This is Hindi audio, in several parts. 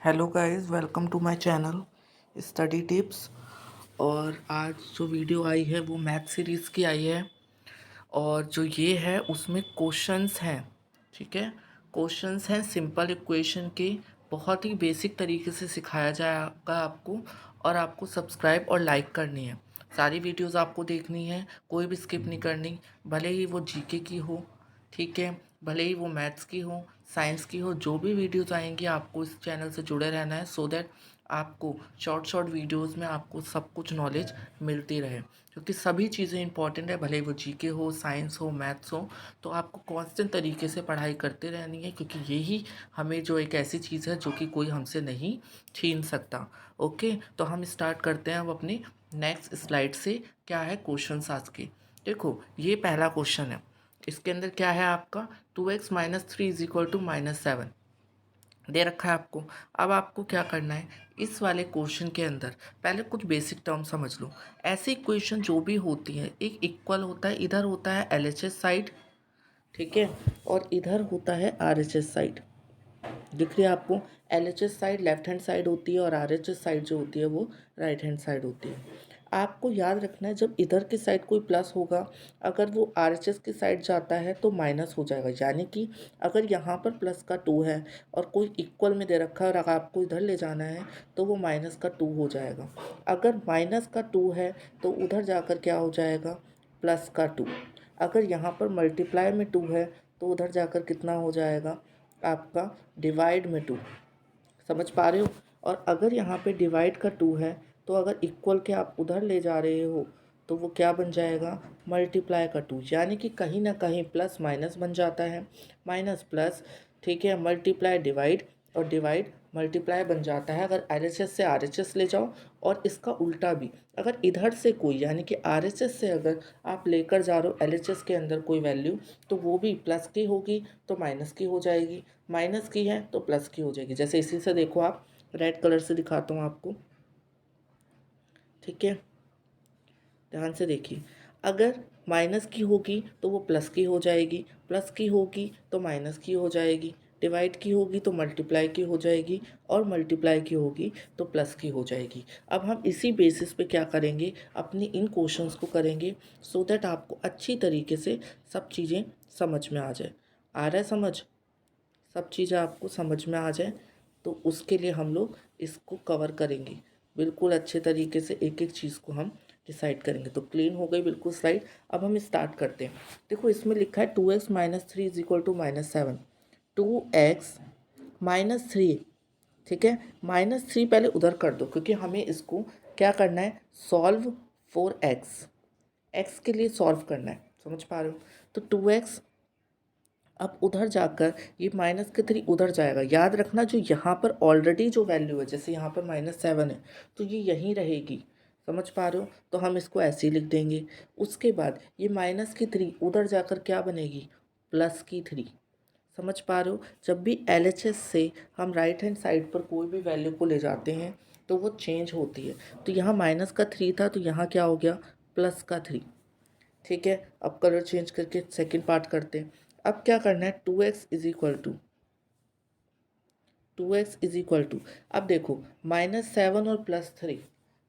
Hello guys, welcome to my channel study tips. और आज जो वीडियो आई है वो मैथ सीरीज़ की आई है। और जो ये है उसमें क्वेश्चंस हैं। ठीक है, क्वेश्चंस हैं सिंपल इक्वेशन के। बहुत ही बेसिक तरीके से सिखाया जाएगा आपको। और आपको सब्सक्राइब और लाइक करनी है। सारी वीडियोस आपको देखनी है, कोई भी स्किप नहीं करनी। भले ही वो जीके की हो, ठीक है, भले ही वो मैथ्स की हो, साइंस की हो, जो भी वीडियोस आएंगी आपको इस चैनल से जुड़े रहना है, सो दैट आपको शॉर्ट शॉर्ट वीडियोस में आपको सब कुछ नॉलेज मिलती रहे। क्योंकि सभी चीज़ें इंपॉर्टेंट है, भले ही वो जीके हो, साइंस हो, मैथ्स हो। तो आपको कांस्टेंट तरीके से पढ़ाई करते रहनी है, क्योंकि यही हमें जो एक ऐसी चीज़ है जो कि कोई हमसे नहीं छीन सकता। ओके, तो हम स्टार्ट करते हैं अब अपनी नेक्स्ट स्लाइड से। क्या है क्वेश्चन आज के? देखो, ये पहला क्वेश्चन है। इसके अंदर क्या है आपका 2x - 3 = -7 दे रखा है आपको। अब आपको क्या करना है, इस वाले क्वेश्चन के अंदर पहले कुछ बेसिक टर्म समझ लो। ऐसी इक्वेशन जो भी होती है, एक इक्वल होता है, इधर होता है LHS साइड, ठीक है, और इधर होता है RHS साइड। दिख रही है आपको? LHS side left hand side होती है और RHS साइड जो होती है वो राइट हैंड साइड होती है। आपको याद रखना है, जब इधर की साइड कोई प्लस होगा, अगर वो RHS की साइड जाता है तो माइनस हो जाएगा। यानी कि अगर यहाँ पर प्लस का 2 है और कोई इक्वल में दे रखा है और अगर आपको इधर ले जाना है तो वो माइनस का 2 हो जाएगा। अगर माइनस का 2 है तो उधर जाकर क्या हो जाएगा, प्लस का 2। अगर यहाँ पर मल्टीप्लाई में 2 है तो उधर जाकर कितना हो जाएगा आपका, डिवाइड में 2। समझ पा रहे हो? और अगर यहाँ पे डिवाइड का 2 है तो अगर इक्वल के आप उधर ले जा रहे हो तो वो क्या बन जाएगा, मल्टीप्लाई का 2। यानी कि कहीं ना कहीं प्लस माइनस बन जाता है, माइनस प्लस, ठीक है, मल्टीप्लाई डिवाइड, और डिवाइड मल्टीप्लाई बन जाता है अगर RHS से RHS ले जाओ। और इसका उल्टा भी, अगर इधर से कोई, यानी कि RHS से अगर आप लेकर जा रहे हो LHS के अंदर कोई वैल्यू, तो वो भी प्लस की होगी तो माइनस की हो जाएगी, माइनस की है तो प्लस की हो जाएगी। जैसे इसी से देखो, आप रेड कलर से दिखाता हूँ आपको, ठीक है, ध्यान से देखिए। अगर माइनस की होगी तो वो प्लस की हो जाएगी, प्लस की होगी तो माइनस की हो जाएगी, डिवाइड की होगी तो मल्टीप्लाई की हो जाएगी, और मल्टीप्लाई की होगी तो प्लस की हो जाएगी। अब हम इसी बेसिस पे क्या करेंगे, अपनी इन क्वेश्चंस को करेंगे, सो दैट आपको अच्छी तरीके से सब चीज़ें समझ में आ जाए। आ रहा है समझ? सब चीज़ें आपको समझ में आ जाए, तो उसके लिए हम लोग इसको कवर करेंगे बिल्कुल अच्छे तरीके से। एक एक चीज़ को हम डिसाइड करेंगे। तो क्लीन हो गई बिल्कुल स्लाइड। अब हम स्टार्ट करते हैं। देखो, इसमें लिखा है 2x - 3 = -7। 2x - 3, ठीक है, -3 पहले उधर कर दो, क्योंकि हमें इसको क्या करना है, सॉल्व फॉर एक्स के लिए सॉल्व करना है। समझ पा रहे हो? तो 2x, अब उधर जाकर ये -3 उधर जाएगा। याद रखना, जो यहाँ पर ऑलरेडी जो वैल्यू है, जैसे यहाँ पर -7 है तो ये यहीं रहेगी। समझ पा रहे हो? तो हम इसको ऐसे ही लिख देंगे। उसके बाद ये -3 उधर जाकर क्या बनेगी, +3। समझ पा रहे हो? जब भी LHS से हम राइट हैंड साइड पर कोई भी वैल्यू को ले जाते हैं तो वो चेंज होती है। तो यहाँ -3 था तो यहाँ क्या हो गया, +3। ठीक है, अब कलर चेंज करके सेकंड पार्ट करते हैं। अब क्या करना है, 2x, अब देखो, -7 और +3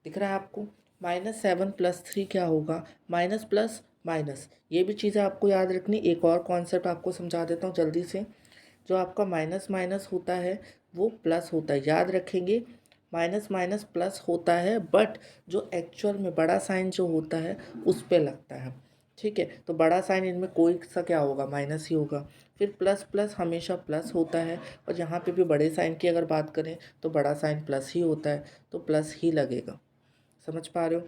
दिख रहा है आपको। -7 + 3 क्या होगा, माइनस प्लस माइनस। ये भी चीज़ें आपको याद रखनी। एक और कॉन्सेप्ट आपको समझा देता हूँ जल्दी से। जो आपका माइनस माइनस होता है वो प्लस होता है, याद रखेंगे। माइनस माइनस प्लस होता है, बट जो एक्चुअल में बड़ा साइन जो होता है उस पे लगता है। ठीक है, तो बड़ा साइन इनमें कोई सा क्या होगा, माइनस ही होगा। फिर प्लस प्लस हमेशा प्लस होता है, और यहाँ पे भी बड़े साइन की अगर बात करें तो बड़ा साइन प्लस ही होता है, तो प्लस ही लगेगा। समझ पा रहे हो?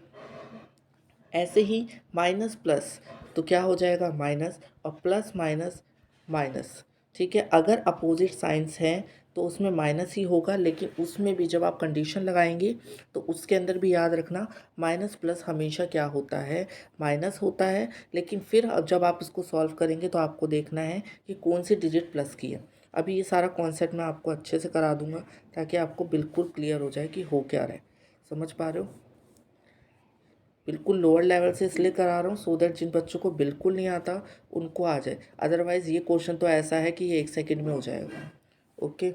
ऐसे ही माइनस प्लस तो क्या हो जाएगा, माइनस, और प्लस माइनस माइनस। ठीक है, अगर अपोजिट साइंस हैं तो उसमें माइनस ही होगा, लेकिन उसमें भी जब आप कंडीशन लगाएंगे तो उसके अंदर भी याद रखना, माइनस प्लस हमेशा क्या होता है, माइनस होता है। लेकिन फिर जब आप इसको सॉल्व करेंगे तो आपको देखना है कि कौन सी डिजिट प्लस की है। अभी ये सारा कॉन्सेप्ट मैं आपको अच्छे से करा दूंगा, ताकि आपको बिल्कुल क्लियर हो जाए कि हो क्या रहा है। समझ पा रहे हो? बिल्कुल लोअर लेवल से इसलिए करा रहा हूँ, सो दैट जिन बच्चों को बिल्कुल नहीं आता उनको आ जाए। अदरवाइज़ ये क्वेश्चन तो ऐसा है कि ये 1 सेकंड में हो जाएगा। ओके,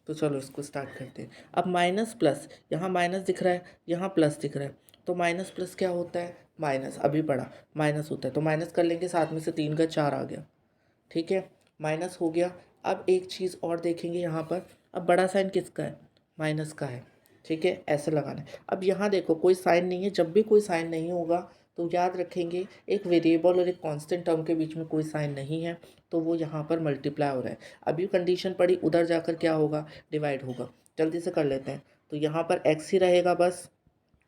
तो चलो इसको स्टार्ट करते हैं। अब माइनस प्लस, यहाँ माइनस दिख रहा है, यहाँ प्लस दिख रहा है, तो माइनस प्लस क्या होता है, माइनस, अभी पढ़ा, माइनस होता है। तो माइनस कर लेंगे, साथ में से 3 का 4 आ गया, ठीक है, माइनस हो गया। अब एक चीज़ और देखेंगे यहाँ पर, अब बड़ा साइन किसका है, माइनस का है, ठीक है, ऐसे लगाना है। अब यहाँ देखो कोई साइन नहीं है, जब भी कोई साइन नहीं होगा तो याद रखेंगे एक वेरिएबल और एक कांस्टेंट टर्म के बीच में कोई साइन नहीं है, तो वो यहाँ पर मल्टीप्लाई हो रहा है। अभी कंडीशन पड़ी, उधर जाकर क्या होगा, डिवाइड होगा। जल्दी से कर लेते हैं। तो यहाँ पर x ही रहेगा बस,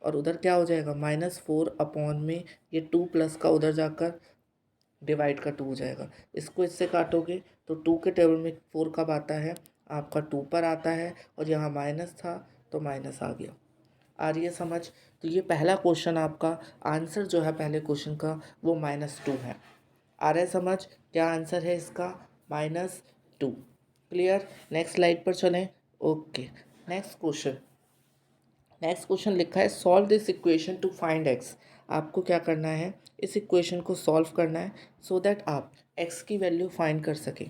और उधर क्या हो जाएगा, -4 अपॉन में ये 2 प्लस का उधर जाकर डिवाइड का 2 हो जाएगा। इसको इससे काटोगे तो 2 के टेबल में 4 कब आता है, आपका 2 पर आता है, और यहाँ माइनस था तो माइनस आ गया। आ रही है समझ। तो ये पहला क्वेश्चन आपका आंसर जो है पहले क्वेश्चन का वो -2 है। आ रहा है समझ, क्या आंसर है इसका, -2। क्लियर। नेक्स्ट स्लाइड पर चलें। Okay, next question. Next question लिखा है solve this equation two find x. आपको क्या करना है, इस इक्वेशन को सॉल्व करना है सो दैट आप एक्स की वैल्यू फाइंड कर सकें,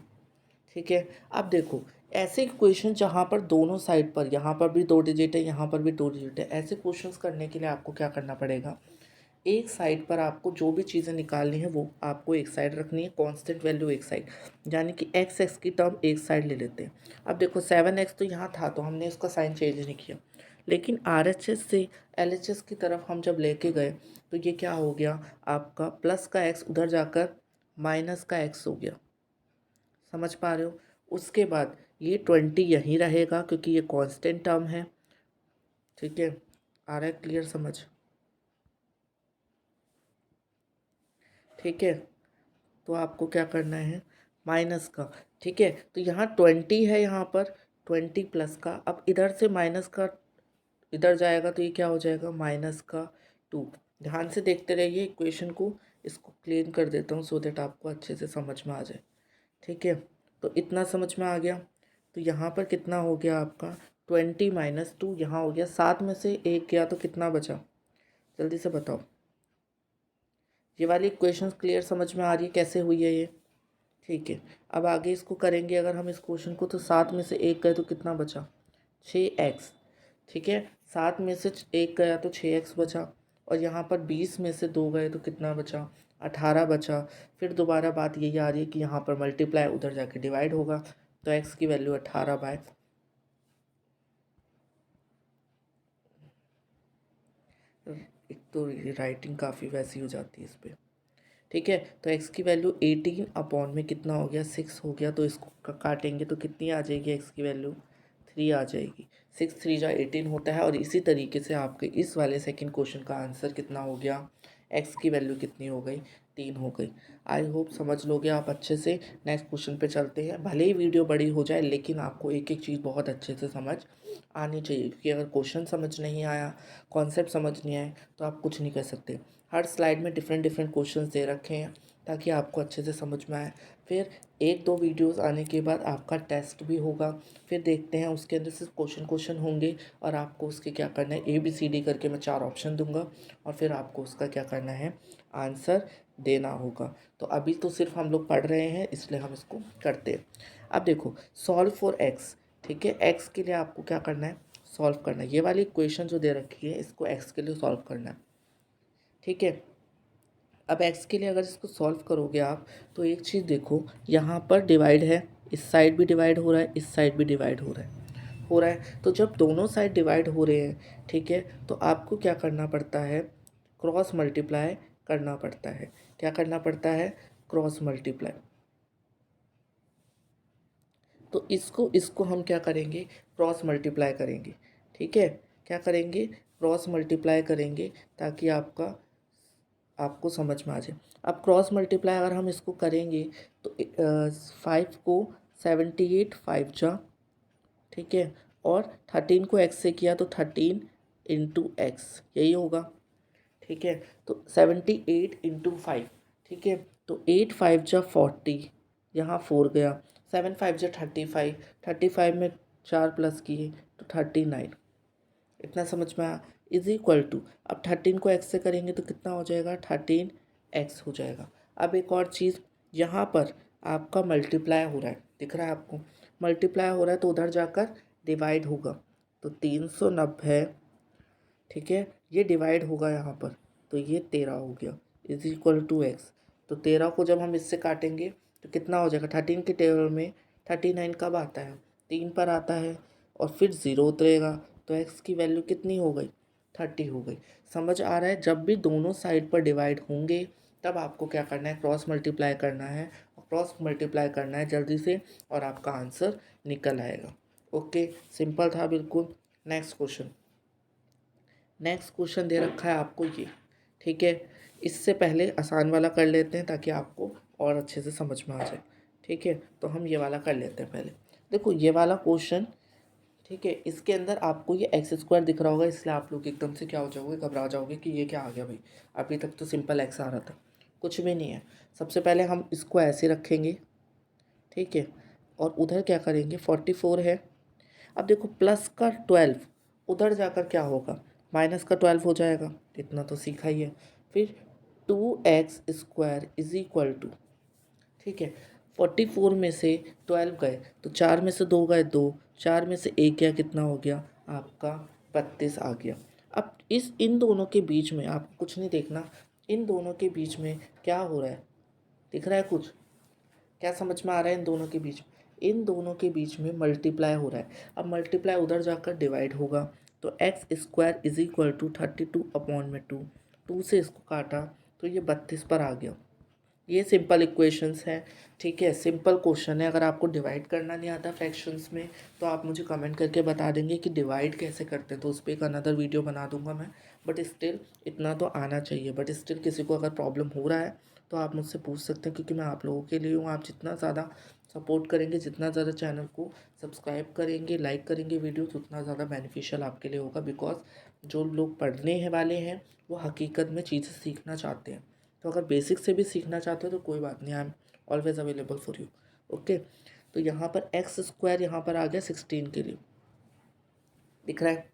ठीक है। अब देखो ऐसे इक्वेशन जहाँ पर दोनों साइड पर, यहाँ पर भी 2 डिजिट है, यहाँ पर भी 2 डिजिट है, ऐसे क्वेश्चंस करने के लिए आपको क्या करना पड़ेगा, एक साइड पर आपको जो भी चीज़ें निकालनी है वो आपको एक साइड रखनी है, कांस्टेंट वैल्यू एक साइड, यानी कि एक्स की टर्म एक साइड ले लेते हैं। अब देखो 7x तो यहाँ था तो हमने इसका साइन चेंज नहीं किया, लेकिन RHS से LHS की तरफ हम जब लेके गए तो ये क्या हो गया, आपका प्लस का x उधर जाकर माइनस का x हो गया। समझ पा रहे हो। उसके बाद ये 20 यहीं रहेगा क्योंकि ये कांस्टेंट टर्म है, ठीक है। आ रहा है क्लियर समझ, ठीक है। तो आपको क्या करना है, माइनस का, ठीक है। तो यहाँ 20 है, यहाँ पर 20 प्लस का, अब इधर से माइनस का इधर जाएगा तो ये क्या हो जाएगा, -2। ध्यान से देखते रहिए इक्वेशन को, इसको क्लीन कर देता हूँ सो दैट आपको अच्छे से समझ में आ जाए, ठीक है। तो इतना समझ में आ गया। तो यहाँ पर कितना हो गया आपका 20 - 2, यहाँ हो गया 7 में से 1 गया तो कितना बचा, जल्दी से बताओ। ये वाली इक्वेशन क्लियर समझ में आ रही है कैसे हुई है ये, ठीक है। अब आगे इसको करेंगे अगर हम इस क्वेश्चन को, तो 7 में से 1 गए तो कितना बचा, 6x, ठीक है। 7 में से 1 गया तो 6x बचा, और यहाँ पर 20 में से 2 गए तो कितना बचा, 18 बचा। फिर दोबारा बात यही आ रही है कि यहाँ पर मल्टीप्लाई उधर जाके डिवाइड होगा, तो x की वैल्यू 18/, एक तो राइटिंग काफ़ी वैसी हो जाती है इस पर, ठीक है। तो x की वैल्यू 18 अपॉन में कितना हो गया, 6 हो गया। तो इसको काटेंगे तो कितनी आ जाएगी, x की वैल्यू 3 आ जाएगी। 6 3 जा 18 होता है। और इसी तरीके से आपके इस वाले सेकंड क्वेश्चन का आंसर कितना हो गया, x की वैल्यू कितनी हो गई, 3 हो गई। आई होप समझ लोगे आप अच्छे से। नेक्स्ट क्वेश्चन पे चलते हैं। भले ही वीडियो बड़ी हो जाए लेकिन आपको एक एक चीज़ बहुत अच्छे से समझ आनी चाहिए, क्योंकि अगर क्वेश्चन समझ नहीं आया, कॉन्सेप्ट समझ नहीं आए, तो आप कुछ नहीं कर सकते। हर स्लाइड में डिफरेंट डिफरेंट क्वेश्चंस दे रखे हैं ताकि आपको अच्छे से समझ में आए। फिर 1-2 वीडियोस आने के बाद आपका टेस्ट भी होगा, फिर देखते हैं उसके अंदर सिर्फ क्वेश्चन होंगे, और आपको उसके क्या करना है, ABCD करके मैं 4 ऑप्शन दूंगा, और फिर आपको उसका क्या करना है, आंसर देना होगा। तो अभी तो सिर्फ हम लोग पढ़ रहे हैं इसलिए हम इसको करते हैं। अब देखो सॉल्व फॉर एक्स, ठीक है। एक्स के लिए आपको क्या करना है, सॉल्व करना है। ये वाली इक्वेशन जो दे रखी है इसको एक्स के लिए सॉल्व करना है, ठीक है। अब x के लिए अगर इसको सॉल्व करोगे आप, तो एक चीज़ देखो, यहाँ पर डिवाइड है, इस साइड भी डिवाइड हो रहा है, इस साइड भी डिवाइड हो रहा है। तो जब दोनों साइड डिवाइड हो रहे हैं, ठीक है, तो आपको क्या करना पड़ता है, क्रॉस मल्टीप्लाई करना पड़ता है। क्या करना पड़ता है, क्रॉस मल्टीप्लाई। तो इसको इसको हम क्या करेंगे, क्रॉस मल्टीप्लाई करेंगे, ठीक है। क्या करेंगे, क्रॉस मल्टीप्लाई करेंगे, ताकि आपको समझ में आ जाए। अब क्रॉस मल्टीप्लाई अगर हम इसको करेंगे तो 5 को 78 5 जा, ठीक है, और 13 को x से किया तो 13 इंटू एक्स, यही होगा, ठीक है। तो 78 इंटू 5, ठीक है। तो 8 5 जा 40, यहाँ 4 गया, 7 5 जा 35, 35 में 4 प्लस किए तो 39। इतना समझ में आया, इज इक्वल टू, अब 13 को x से करेंगे तो कितना हो जाएगा, 13x हो जाएगा। अब एक और चीज़, यहाँ पर आपका मल्टीप्लाई हो रहा है, दिख रहा है आपको, मल्टीप्लाई हो रहा है तो उधर जाकर डिवाइड होगा तो 390, ठीक है, ये डिवाइड होगा यहाँ पर तो ये 13 हो गया इज इक्वल टू एक्स। तो 13 को जब हम इससे काटेंगे तो कितना हो जाएगा, 13 के टेबल में 39 कब आता है, 3 पर आता है और फिर 0 उतरेगा तो एक्स की वैल्यू कितनी हो गई, 30 हो गई। समझ आ रहा है, जब भी दोनों साइड पर डिवाइड होंगे तब आपको क्या करना है, क्रॉस मल्टीप्लाई करना है, और क्रॉस मल्टीप्लाई करना है जल्दी से और आपका आंसर निकल आएगा। ओके, सिंपल था बिल्कुल। नेक्स्ट क्वेश्चन, नेक्स्ट क्वेश्चन दे रखा है आपको ये, ठीक है। इससे पहले आसान वाला कर लेते हैं ताकि आपको और अच्छे से समझ में आ जाए, ठीक है। तो हम ये वाला कर लेते हैं पहले। देखो ये वाला क्वेश्चन, ठीक है, इसके अंदर आपको ये एक्स स्क्वायर दिख रहा होगा, इसलिए आप लोग एकदम से क्या हो जाओगे, घबरा जाओगे कि ये क्या आ गया भाई, अभी तक तो सिंपल एक्स आ रहा था। कुछ भी नहीं है। सबसे पहले हम इसको ऐसे रखेंगे, ठीक है, और उधर क्या करेंगे, 44 है। अब देखो प्लस का 12 उधर जाकर क्या होगा, माइनस का 12 हो जाएगा, इतना तो सीखा ही है। फिर 2x² इज इक्वल टू, ठीक है, 44 में से 12 गए तो 4 में से 2 गए 2, 4 में से 1 गया, कितना हो गया आपका 32 आ गया। अब इन दोनों के बीच में आपको कुछ नहीं देखना, इन दोनों के बीच में क्या हो रहा है, दिख रहा है कुछ, क्या समझ में आ रहा है, इन दोनों के बीच, इन दोनों के बीच में मल्टीप्लाई हो रहा है। अब मल्टीप्लाई उधर जाकर डिवाइड होगा तो x² इज इक्वल टू 32/2, 2 से इसको काटा तो ये 32 पर आ गया। ये सिंपल इक्वेशंस हैं, ठीक है, सिंपल क्वेश्चन है। अगर आपको डिवाइड करना नहीं आता फ्रैक्शंस में तो आप मुझे कमेंट करके बता देंगे कि डिवाइड कैसे करते हैं, तो उस पर एक अनदर वीडियो बना दूंगा मैं। बट स्टिल इतना तो आना चाहिए। बट स्टिल किसी को अगर प्रॉब्लम हो रहा है तो आप मुझसे पूछ सकते हैं, क्योंकि मैं आप लोगों के लिए हूँ। आप जितना ज़्यादा सपोर्ट करेंगे, जितना ज़्यादा चैनल को सब्सक्राइब करेंगे, लाइक करेंगे वीडियो, तो उतना ज़्यादा बेनिफिशियल आपके लिए होगा। बिकॉज जो लोग पढ़ने हैं वाले हैं वो हकीकत में चीज़ें सीखना चाहते हैं। तो अगर बेसिक से भी सीखना चाहते हो तो कोई बात नहीं, I am always available for you. Okay, तो यहाँ पर x² यहाँ पर आ गया 16 के लिए, दिख रहा है।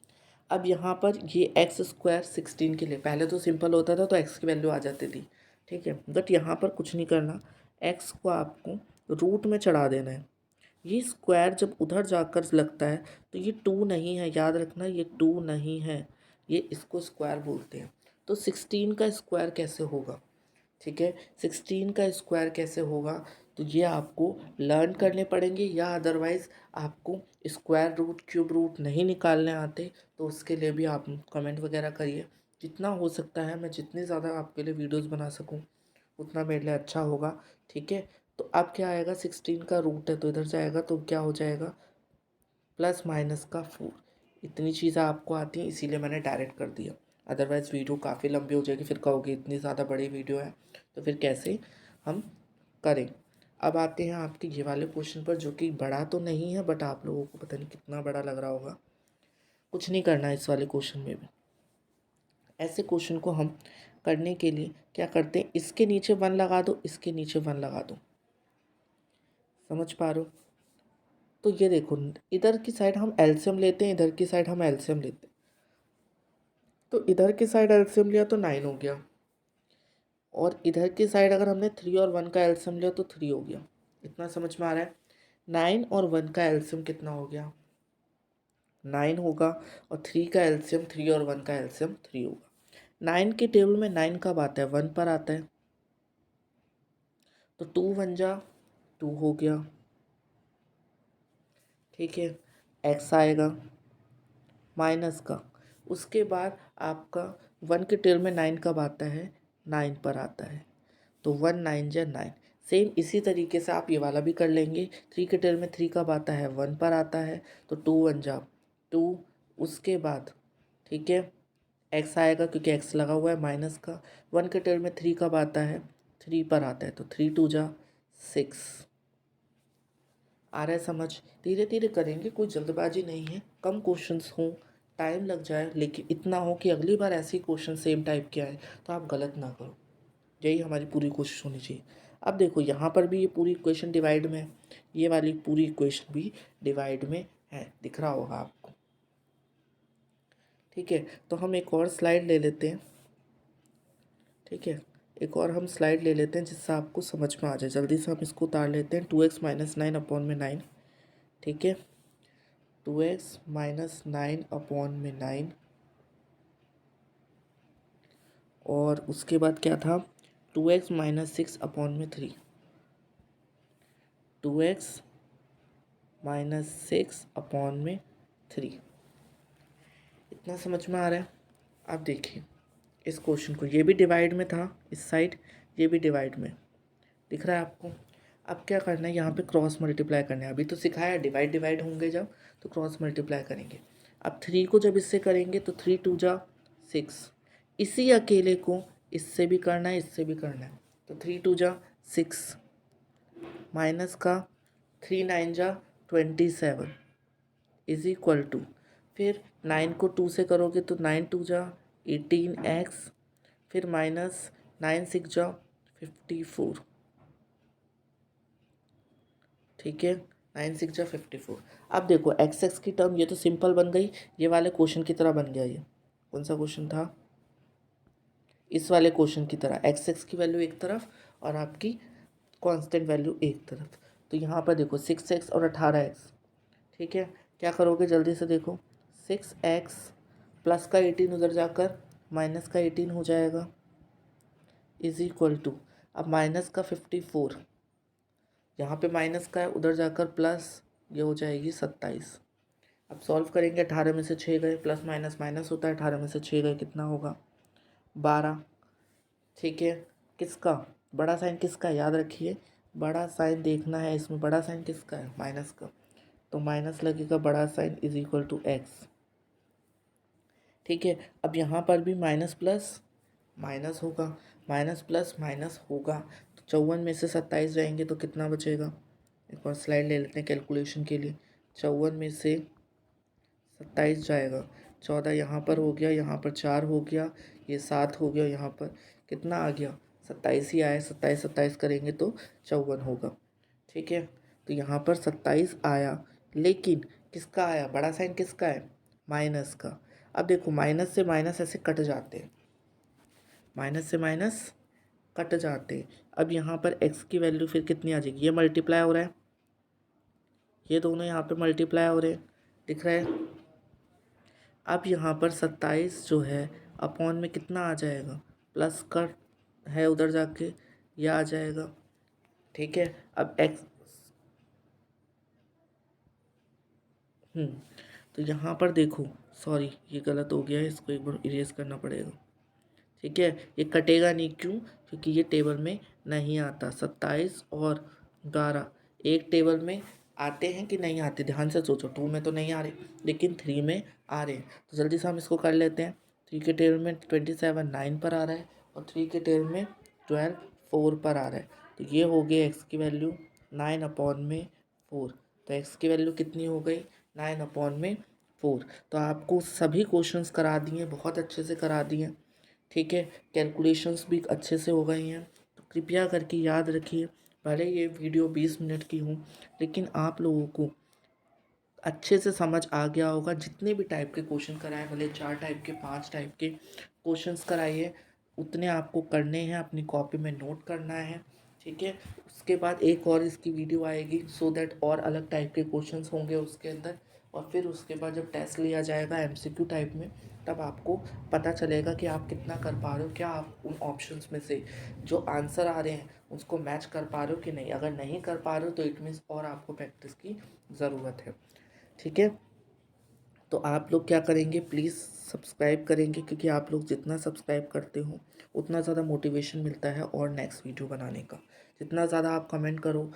अब यहाँ पर ये x² 16 के लिए, पहले तो सिंपल होता था तो x की वैल्यू आ जाती थी, ठीक है। बट यहाँ पर कुछ नहीं करना, x को आपको रूट में चढ़ा देना है। ये स्क्वायर जब उधर जाकर लगता है तो ये 2 नहीं है, याद रखना ये 2 नहीं है, ये इसको स्क्वायर बोलते हैं। तो 16 का स्क्वायर कैसे होगा, ठीक है, 16 का स्क्वायर कैसे होगा, तो ये आपको लर्न करने पड़ेंगे, या अदरवाइज़ आपको स्क्वायर रूट क्यूब रूट नहीं निकालने आते तो उसके लिए भी आप कमेंट वगैरह करिए। जितना हो सकता है मैं जितनी ज़्यादा आपके लिए वीडियोस बना सकूं उतना मेरे लिए अच्छा होगा, ठीक है। तो अब क्या आएगा, 16 का रूट है तो इधर जाएगा तो क्या हो जाएगा, प्लस माइनस का 4। इतनी चीज़ें आपको आती हैं इसीलिए मैंने डायरेक्ट कर दिया, अदरवाइज़ वीडियो काफ़ी लंबी हो जाएगी, फिर कहोगे इतनी ज़्यादा बड़ी वीडियो है तो फिर कैसे हम करें। अब आते हैं आपके ये वाले क्वेश्चन पर, जो कि बड़ा तो नहीं है बट आप लोगों को पता नहीं कितना बड़ा लग रहा होगा। कुछ नहीं करना है इस वाले क्वेश्चन में भी। ऐसे क्वेश्चन को हम करने के लिए क्या करते हैं, इसके नीचे 1 लगा दो, इसके नीचे 1 लगा दो, समझ पा रहे हो। तो ये देखो, इधर की साइड हम एलसीएम लेते हैं, इधर की साइड हम एलसीएम लेते हैं। तो इधर की साइड एलसीएम लिया तो 9 हो गया, और इधर की साइड अगर हमने 3 और 1 का एलसीएम लिया तो 3 हो गया। इतना समझ में आ रहा है। 9 और 1 का एलसीएम कितना हो गया, 9 होगा, और 3 का एलसीएम 3 और 1 का एलसीएम 3 होगा। 9 के टेबल में 9 कब आता है, 1 पर आता है, तो 2 1 जा 2 हो गया, ठीक है। एक्स आएगा माइनस का, उसके बाद आपका 1 के टेल में 9 कब आता है, 9 पर आता है, तो 1 9 जा 9। सेम इसी तरीके से आप ये वाला भी कर लेंगे। 3 के टेल में 3 कब आता है, 1 पर आता है, तो 2 1 जा 2। उसके बाद ठीक है, एक्स आएगा क्योंकि एक्स लगा हुआ है माइनस का। 1 के टेल में 3 कब आता है, 3 पर आता है, तो 3 2 जा 6। आ रहा है समझ, धीरे धीरे करेंगे, कोई जल्दबाजी नहीं है। कम क्वेश्चंस हों, टाइम लग जाए, लेकिन इतना हो कि अगली बार ऐसे ही क्वेश्चन सेम टाइप के आए तो आप गलत ना करो। यही हमारी पूरी कोशिश होनी चाहिए। अब देखो यहाँ पर भी ये पूरी इक्वेशन डिवाइड में है, ये वाली पूरी इक्वेशन भी डिवाइड में है, दिख रहा होगा आपको, ठीक है। तो हम एक और स्लाइड ले लेते हैं, ठीक है, एक और हम स्लाइड ले लेते हैं जिससे आपको समझ में आ जाए। जल्दी से हम इसको उतार लेते हैं, 2x - 9 अपॉन में 9, ठीक है। 2x माइनस 9/9 और उसके बाद क्या था 2x माइनस 6/3 2x माइनस 6/3 इतना समझ में आ रहा है। आप देखिए इस क्वेश्चन को, ये भी डिवाइड में था इस साइड, ये भी डिवाइड में दिख रहा है आपको। अब क्या करना है, यहाँ पे क्रॉस मल्टीप्लाई करना है। अभी तो सिखाया डिवाइड डिवाइड होंगे जब तो क्रॉस मल्टीप्लाई करेंगे। अब 3 को जब इससे करेंगे तो 3 2 जा 6, इसी अकेले को इससे भी करना है इससे भी करना है, तो 3 2 जा 6 माइनस का 3 9 जा 27 इज इक्वल टू, फिर 9 को 2 से करोगे तो 9 2 जा 18x, फिर माइनस 9 6 जा 54, ठीक है 9 6 जा 54। अब देखो एक्स एक्स की टर्म ये तो सिंपल बन गई, ये वाले क्वेश्चन की तरह बन गया। ये कौन सा क्वेश्चन था, इस वाले क्वेश्चन की तरह एक्स एक्स की वैल्यू एक तरफ और आपकी कांस्टेंट वैल्यू एक तरफ। तो यहाँ पर देखो 6x और 18x, ठीक है क्या करोगे जल्दी से देखो, 6x प्लस का 18 उधर जाकर माइनस का 18 हो जाएगा इज इक्वल टू, अब माइनस का 54 यहाँ पे माइनस का है उधर जाकर प्लस, ये हो जाएगी 27। अब सॉल्व करेंगे, 18 में से 6 गए, प्लस माइनस माइनस होता है, 18 में से 6 गए कितना होगा 12, ठीक है। किसका बड़ा साइन किसका है, याद रखिए बड़ा साइन देखना है इसमें, बड़ा साइन किसका है माइनस का, तो माइनस लगेगा बड़ा sign is equal to x, ठीक है। अब यहाँ पर भी माइनस प्लस माइनस होगा, माइनस प्लस माइनस होगा, तो 54 में से 27 जाएंगे तो कितना बचेगा, एक और स्लाइड ले लेते हैं कैलकुलेशन के लिए। 54 में से 27 जाएगा, 14 यहाँ पर हो गया, यहाँ पर 4 हो गया, ये 7 हो गया, यहाँ पर कितना आ गया 27 ही आया, 27 27 करेंगे तो 54 होगा, ठीक है। तो यहाँ पर 27 आया, लेकिन किसका आया, बड़ा साइन किसका है माइनस का। अब देखो माइनस से माइनस ऐसे कट जाते हैं, माइनस से माइनस कट जाते हैं। अब यहाँ पर x की वैल्यू फिर कितनी आ जाएगी, ये मल्टीप्लाई हो रहा है, ये दोनों यहाँ पे मल्टीप्लाई हो रहे हैं, दिख रहा है। अब यहाँ पर 27 जो है अपॉन में कितना आ जाएगा, प्लस का है उधर जाके ये आ जाएगा, ठीक है। अब x तो यहाँ पर देखो, सॉरी ये गलत हो गया है, इसको एक बार इरेज करना पड़ेगा, ठीक है। ये कटेगा नहीं, क्यों, क्योंकि ये टेबल में नहीं आता। 27 और 12 एक टेबल में आते हैं कि नहीं आते, ध्यान से सोचो, 2 में तो नहीं आ रहे लेकिन 3 में आ रहे हैं, तो जल्दी से हम इसको कर लेते हैं। 3 के टेबल में 27 9 पर आ रहा है और 3 के टेबल में 12 4 पर आ रहा है, तो ये हो गई एक्स की वैल्यू 9/4। तो एक्स की वैल्यू कितनी हो गई 9/4। तो आपको सभी क्वेश्चंस करा दिए, बहुत अच्छे से करा दिए, ठीक है। कैलकुलेशंस भी अच्छे से हो गई हैं, तो कृपया करके याद रखिए, भले ये वीडियो 20 मिनट की हो लेकिन आप लोगों को अच्छे से समझ आ गया होगा। जितने भी टाइप के क्वेश्चन कराए, भले 4 टाइप के 5 टाइप के क्वेश्चंस कराइए, उतने आपको करने हैं, अपनी कॉपी में नोट करना है, ठीक है। उसके बाद एक और इसकी वीडियो आएगी, सो दैट और अलग टाइप के क्वेश्चंस होंगे उसके अंदर, और फिर उसके बाद जब टेस्ट लिया जाएगा एमसीक्यू टाइप में, तब आपको पता चलेगा कि आप कितना कर पा रहे हो, क्या आप उन ऑप्शंस में से जो आंसर आ रहे हैं उसको मैच कर पा रहे हो कि नहीं। अगर नहीं कर पा रहे हो तो इट मीन्स और आपको प्रैक्टिस की ज़रूरत है, ठीक है। तो आप लोग क्या करेंगे, प्लीज़ सब्सक्राइब करेंगे, क्योंकि आप लोग जितना सब्सक्राइब करते हो उतना ज़्यादा मोटिवेशन मिलता है और नेक्स्ट वीडियो बनाने का। जितना ज़्यादा आप कमेंट करो,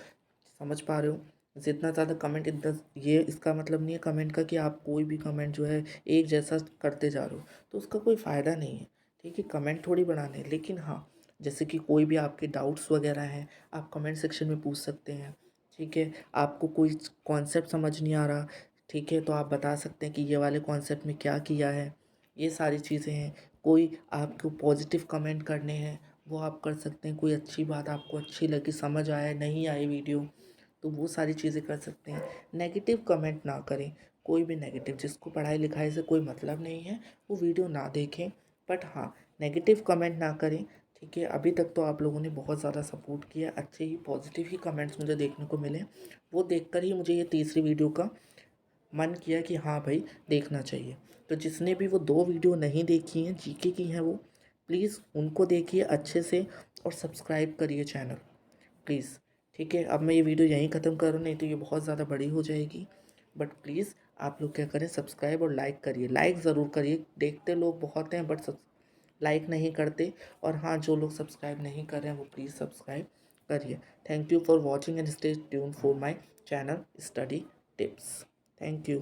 समझ पा रहे हो, जितना ज़्यादा कमेंट इतना, ये इसका मतलब नहीं है कमेंट का कि आप कोई भी कमेंट जो है एक जैसा करते जा रहे हो, तो उसका कोई फ़ायदा नहीं है, ठीक है। कमेंट थोड़ी बनाने, लेकिन हाँ जैसे कि कोई भी आपके डाउट्स वगैरह हैं आप कमेंट सेक्शन में पूछ सकते हैं, ठीक है। आपको कोई कॉन्सेप्ट समझ नहीं आ रहा, ठीक है, तो आप बता सकते हैं कि ये वाले कॉन्सेप्ट में क्या किया है, ये सारी चीज़ें हैं। कोई आपको पॉजिटिव कमेंट करने हैं वो आप कर सकते हैं, कोई अच्छी बात आपको अच्छी लगी, समझ आया नहीं आई वीडियो, तो वो सारी चीज़ें कर सकते हैं। नेगेटिव कमेंट ना करें, कोई भी नेगेटिव, जिसको पढ़ाई लिखाई से कोई मतलब नहीं है वो वीडियो ना देखें, बट हाँ नेगेटिव कमेंट ना करें, ठीक है। अभी तक तो आप लोगों ने बहुत ज़्यादा सपोर्ट किया, अच्छे ही पॉजिटिव ही कमेंट्स मुझे देखने को मिले, वो देखकर ही मुझे ये तीसरी वीडियो का मन किया कि हाँ भाई देखना चाहिए। तो जिसने भी वो 2 वीडियो नहीं देखी हैं जीके की हैं, वो प्लीज़ उनको देखिए अच्छे से और सब्सक्राइब करिए चैनल प्लीज़। ठीक है, अब मैं ये वीडियो यहीं ख़त्म करूँ, नहीं तो ये बहुत ज़्यादा बड़ी हो जाएगी। बट प्लीज़ आप लोग क्या करें, सब्सक्राइब और लाइक करिए, लाइक ज़रूर करिए। देखते लोग बहुत हैं बट लाइक नहीं करते। और हाँ, जो लोग सब्सक्राइब नहीं कर रहे हैं वो प्लीज़ सब्सक्राइब करिए। Thank you for watching and stay tune for my channel study tips. Thank you.